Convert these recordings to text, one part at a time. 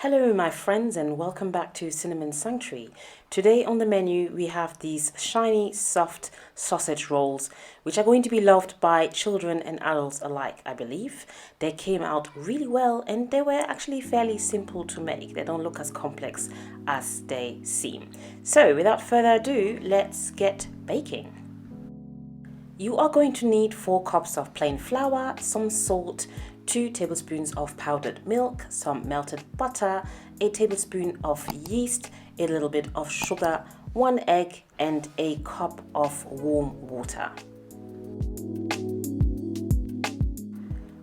Hello my friends and welcome back to Cinnamon Sanctuary. Today on the menu we have these shiny soft sausage rolls which are going to be loved by children and adults alike, I believe. They came out really well and they were actually fairly simple to make. They don't look as complex as they seem. So without further ado, let's get baking. You are going to need 4 cups of plain flour, some salt, 2 tablespoons of powdered milk, some melted butter, a tablespoon of yeast, a little bit of sugar, 1 egg, and a cup of warm water.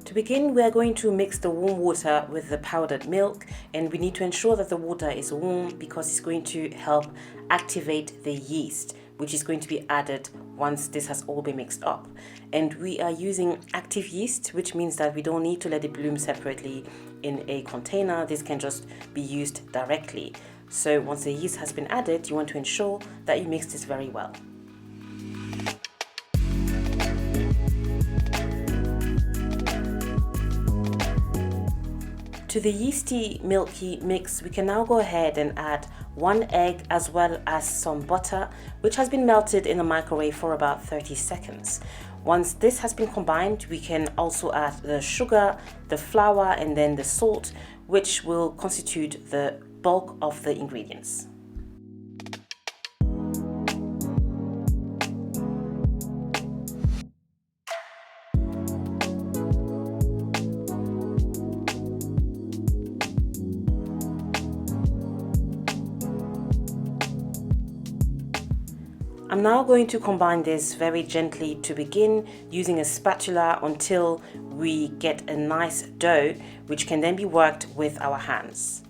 To begin, we are going to mix the warm water with the powdered milk, and we need to ensure that the water is warm because it's going to help activate the yeast, which is going to be added once this has all been mixed up. And we are using active yeast, which means that we don't need to let it bloom separately in a container. This can just be used directly. So once the yeast has been added, you want to ensure that you mix this very well. To the yeasty, milky mix, we can now go ahead and add 1 egg as well as some butter, which has been melted in the microwave for about 30 seconds. Once this has been combined, we can also add the sugar, the flour, and then the salt, which will constitute the bulk of the ingredients. I'm now going to combine this very gently to begin, using a spatula until we get a nice dough, which can then be worked with our hands.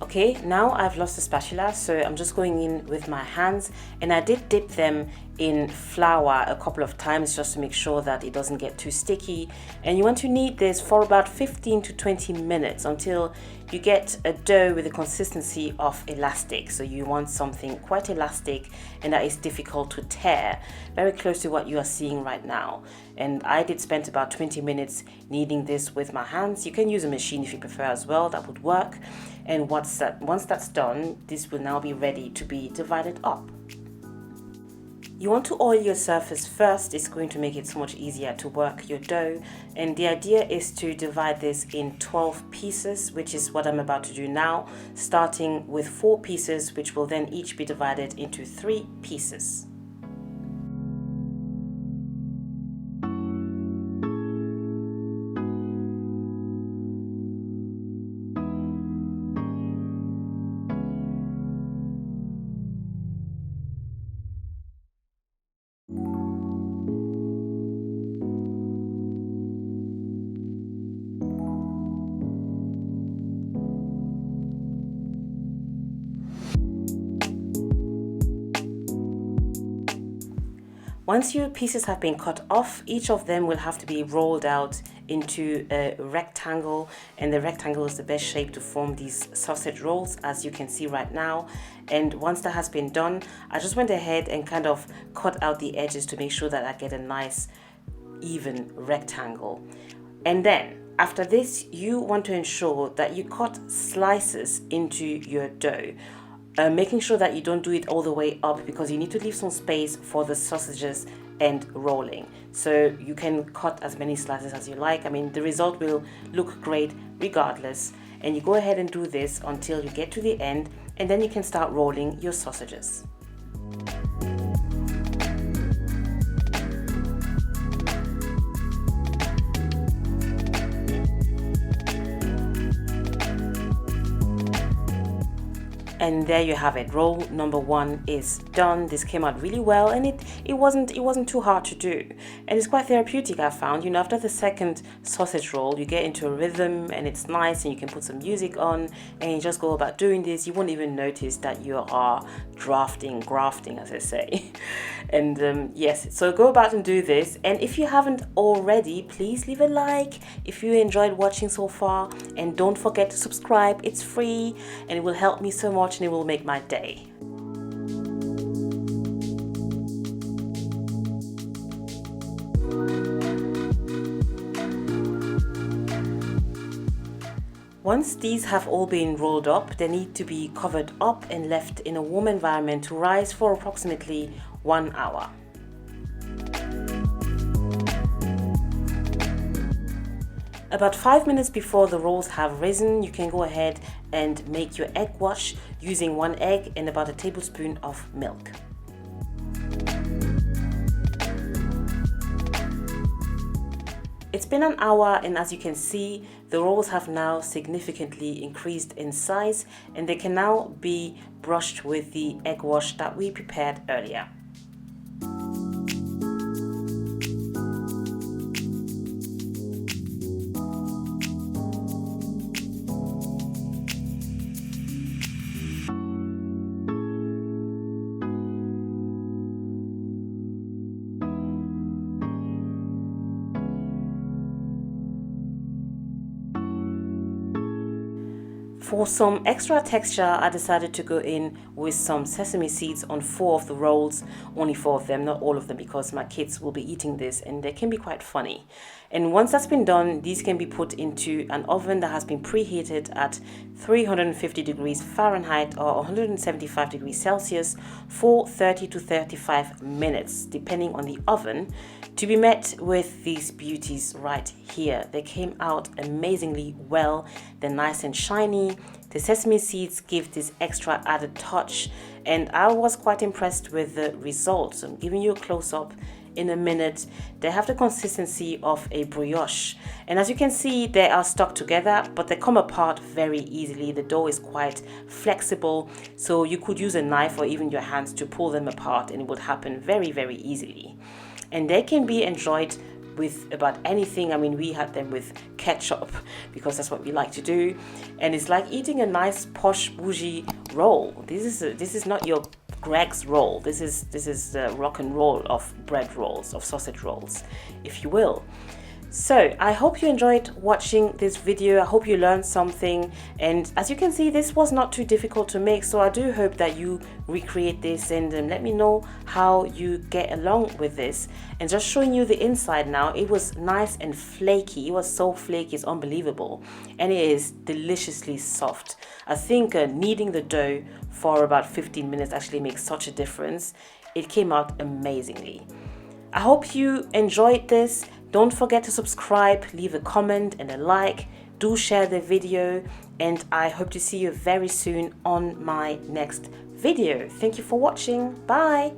Okay, now I've lost the spatula, so I'm just going in with my hands, and I did dip them in flour a couple of times just to make sure that it doesn't get too sticky. And you want to knead this for about 15 to 20 minutes until you get a dough with the consistency of elastic. So you want something quite elastic and that is difficult to tear, very close to what you are seeing right now. And I did spend about 20 minutes kneading this with my hands. You can use a machine if you prefer as well, that would work. And once that's done, this will now be ready to be divided up. You want to oil your surface first. It's going to make it so much easier to work your dough. And the idea is to divide this in 12 pieces, which is what I'm about to do now, starting with 4 pieces, which will then each be divided into 3 pieces. Once your pieces have been cut off, each of them will have to be rolled out into a rectangle, and the rectangle is the best shape to form these sausage rolls, as you can see right now. And once that has been done, I just went ahead and kind of cut out the edges to make sure that I get a nice even rectangle. And then after this, you want to ensure that you cut slices into your dough. Making sure that you don't do it all the way up because you need to leave some space for the sausages and rolling. So you can cut as many slices as you like. I mean, the result will look great regardless. And you go ahead and do this until you get to the end, and then you can start rolling your sausages. And there you have it. Roll number 1 is done. This came out really well, and it wasn't too hard to do, and it's quite therapeutic. I found, after the second sausage roll, you get into a rhythm, and it's nice, and you can put some music on, and you just go about doing this. You won't even notice that you are grafting, as I say. And yes, so go about and do this. And if you haven't already, please leave a like if you enjoyed watching so far, and don't forget to subscribe. It's free and it will help me so much and it will make my day. Once these have all been rolled up, they need to be covered up and left in a warm environment to rise for approximately 1 hour. About 5 minutes before the rolls have risen, you can go ahead and make your egg wash using 1 egg and about a tablespoon of milk. It's been an hour, and as you can see, the rolls have now significantly increased in size and they can now be brushed with the egg wash that we prepared earlier. For some extra texture, I decided to go in with some sesame seeds on 4 of the rolls, only 4 of them, not all of them, because my kids will be eating this and they can be quite funny. And once that's been done, these can be put into an oven that has been preheated at 350 degrees Fahrenheit or 175 degrees Celsius for 30 to 35 minutes, depending on the oven, to be met with these beauties right here. They came out amazingly well. They're nice and shiny. The sesame seeds give this extra added touch, and I was quite impressed with the results. I'm giving you a close-up in a minute. They have the consistency of a brioche, and as you can see, they are stuck together, but they come apart very easily. The dough is quite flexible, so you could use a knife or even your hands to pull them apart and it would happen very, very easily. And they can be enjoyed with about anything. I mean, we had them with ketchup because that's what we like to do, and it's like eating a nice posh bougie roll. This is not your Greg's roll. This is the rock and roll of bread rolls, of sausage rolls, if you will. So I hope you enjoyed watching this video. I hope you learned something, and as you can see, this was not too difficult to make, so I do hope that you recreate this and let me know how you get along with this. And just showing you the inside now, it was nice and flaky. It was so flaky, it's unbelievable, and it is deliciously soft. I think kneading the dough for about 15 minutes actually makes such a difference. It came out amazingly. I hope you enjoyed this. Don't forget to subscribe, leave a comment and a like. Do share the video, and I hope to see you very soon on my next video. Thank you for watching. Bye.